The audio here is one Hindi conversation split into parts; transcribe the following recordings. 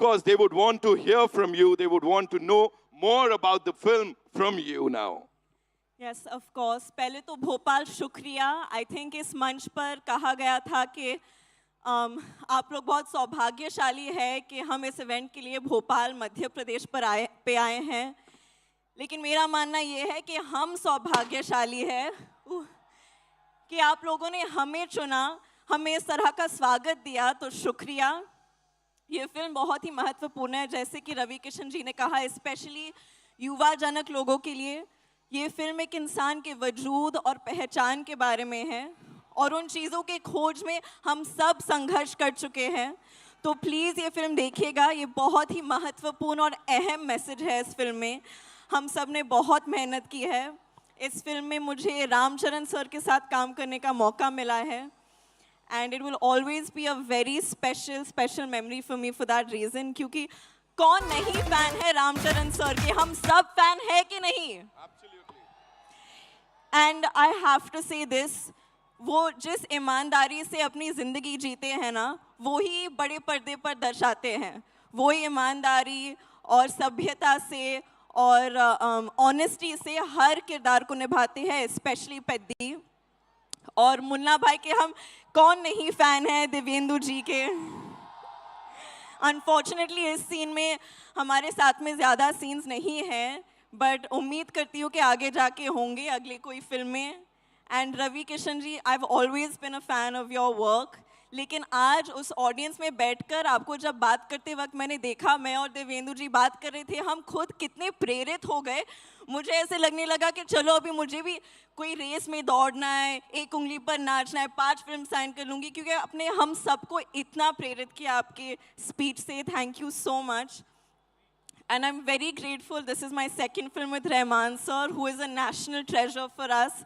course, they would want to hear from you. They would want to know more about the film from you now. Yes, of course. पहले तो भोपाल शुक्रिया. I think इस मंच पर कहा गया था कि आप लोग बहुत सौभाग्यशाली है कि हम इस इवेंट के लिए भोपाल मध्य प्रदेश पर आए हैं. लेकिन मेरा मानना ये है कि हम सौभाग्यशाली है कि आप लोगों ने हमें चुना, हमें इस तरह का स्वागत दिया, तो शुक्रिया. ये फिल्म बहुत ही महत्वपूर्ण है, जैसे कि रवि किशन जी ने कहा, स्पेशली युवा जनक लोगों के लिए. ये फिल्म एक इंसान के वजूद और पहचान के बारे में है और उन चीज़ों के खोज में हम सब संघर्ष कर चुके हैं. तो प्लीज़ ये फिल्म देखिएगा. ये बहुत ही महत्वपूर्ण और अहम मैसेज है इस फिल्म में. हम सब ने बहुत मेहनत की है. इस फिल्म में मुझे रामचरण सर के साथ काम करने का मौका मिला है. And it will always be a very special memory for me for that reason. क्योंकि कौन नहीं फैन है रामचरण सर के? हम सब फैन है कि नहीं? Absolutely. And I have to say this, वो जिस ईमानदारी से अपनी ज़िंदगी जीते हैं ना, वो ही बड़े पर्दे पर दर्शाते हैं. वो ही ईमानदारी और सभ्यता से और ऑनेस्टी से हर किरदार को निभाते हैं, स्पेशली पेद्दी. और मुन्ना भाई के हम कौन नहीं फैन है देवेंदु जी के. अनफॉर्चुनेटली इस सीन में हमारे साथ में ज़्यादा सीन्स नहीं हैं, बट उम्मीद करती हूँ कि आगे जाके होंगे अगले कोई फिल्म में. And Ravi Kishan ji, I have always been a fan of your work. लेकिन आज उस ऑडियंस में बैठकर आपको जब बात करते वक्त मैंने देखा, मैं और देवेंदु जी बात कर रहे थे, हम खुद कितने प्रेरित हो गए. मुझे ऐसे लगने लगा कि चलो अभी मुझे भी कोई रेस में दौड़ना है, एक उंगली पर नाचना है, 5 फिल्म साइन कर लूँगी, क्योंकि अपने हम सबको इतना प्रेरित किया आपके स्पीच से. Thank you so much. And I'm very grateful. This is my second film with Rahman sir, who is a national treasure for us.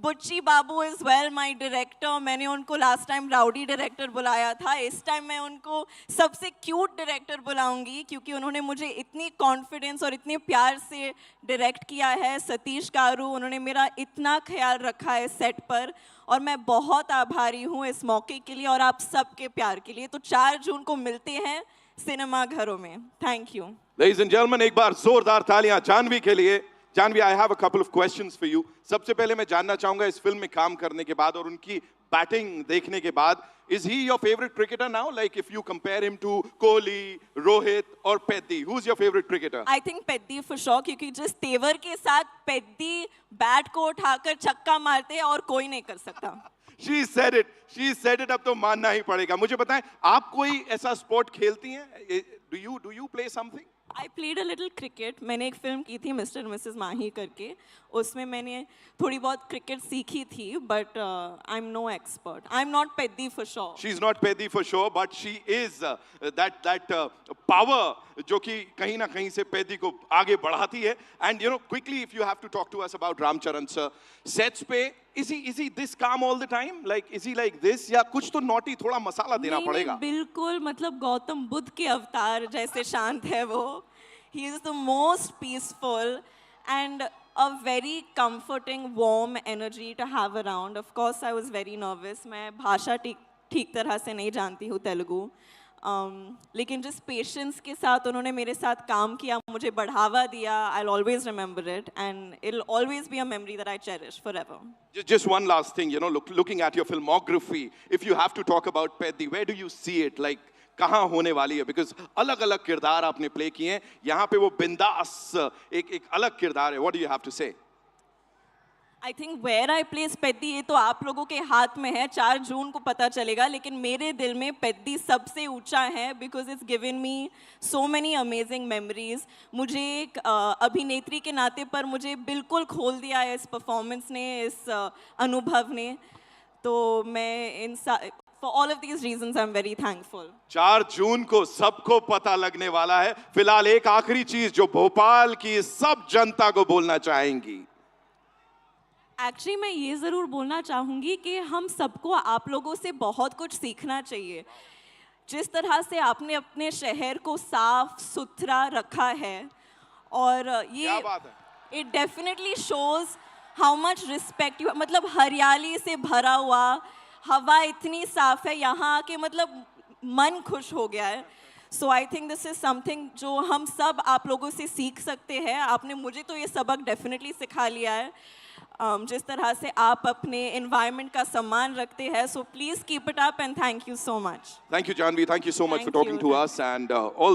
बुच्ची बाबू इज़ वेल माई डायरेक्टर. मैंने उनको लास्ट टाइम राउडी डायरेक्टर बुलाया था. इस टाइम मैं उनको सबसे क्यूट डायरेक्टर बुलाऊंगी, क्योंकि उन्होंने मुझे इतनी कॉन्फिडेंस और इतने प्यार से डायरेक्ट किया है. सतीश गारू, उन्होंने मेरा इतना ख्याल रखा है सेट पर, और मैं बहुत आभारी हूँ इस मौके के लिए और आप सबके प्यार के लिए. तो 4 जून को मिलते हैं सिनेमा घरों में. Thank you. Ladies and gentlemen, एक बार जोरदार तालियां जानवी के लिए. Janvi, I have a couple of questions for you. सबसे पहले मैं जानना चाहूंगा, इस फिल्म में काम करने के बाद और उनकी बैटिंग देखने के बाद, is he your favorite cricketer now? Like if you compare him to Kohli, Rohit or Peddi, who's your favorite cricketer? I think Peddi for sure, क्योंकि जिस तेवर के साथ Peddi बैट को उठाकर छक्का मारते हैं और कोई नहीं कर सकता. She said it. She said it. अब तो मानना ही पड़ेगा. मुझे बताएं, आप कोई ऐसा स्पोर्ट खेलती हैं? Do you play something? I played a little cricket. मैंने एक फिल्म की थी मिस्टर और मिसेस माही करके. उसमें मैंने थोड़ी बहुत क्रिकेट सीखी थी, but I'm no expert. I'm not Peddi for sure. She's not Peddi for sure, but she is that power जो कि कहीं ना कहीं से Peddi को आगे बढ़ाती है. And you know, quickly, if you have to talk to us about Ramcharan sir, sets पे is he this calm all the time? Like is he like this? या कुछ तो naughty, थोड़ा मसाला देना पड़ेगा? बिल्कुल, मतलब गौतम बुद्ध के अवतार जैसे शांत है वो. He is the most peaceful and a very comforting, warm energy to have around. Of course, I was very nervous. मैं भाषा ठीक तरह से नहीं जानती हूँ तेलुगु. लेकिन जिस पेशेंस के साथ उन्होंने मेरे साथ काम किया, मुझे बढ़ावा दिया, I'll always remember it, and it'll always be a memory that I cherish forever. Just one last thing, you know, looking at your filmography, if you have to talk about Peddi, where do you see it? Like कहाँ होने वाली है? Because अलग-अलग किरदार आपने प्ले किए हैं. यहाँ पे वो बिंदास एक अलग किरदार है. What do you have to say? I think where I place Peddi, ये तो आप लोगों के हाथ में है. 4 जून को पता चलेगा. लेकिन मेरे दिल में Peddi सबसे ऊंचा है, because it's given me so many amazing memories. मुझे एक अभिनेत्री के नाते पर मुझे बिल्कुल खोल दिया है इस परफॉर्मेंस ने, इस अनुभव ने. तो मैं for all of these reasons I'm very thankful. 4 जून को सबको पता लगने वाला है. फिलहाल एक आखिरी चीज जो भोपाल की सब जनता को बोलना चाहेंगी. एक्चुअली मैं ये ज़रूर बोलना चाहूँगी कि हम सबको आप लोगों से बहुत कुछ सीखना चाहिए. जिस तरह से आपने अपने शहर को साफ सुथरा रखा है, और ये it definitely shows how much respect you. मतलब हरियाली से भरा हुआ, हवा इतनी साफ है यहाँ आके, मतलब मन खुश हो गया है. So I think this is something जो हम सब आप लोगों से सीख सकते हैं. आपने मुझे तो ये सबक डेफिनेटली सिखा लिया है. जिस तरह से आप अपने एनवायरनमेंट का सम्मान रखते हैं. So please keep it up and thank you so much. Thank you, Janvi. Thank you so much for Thank talking you. to us, and all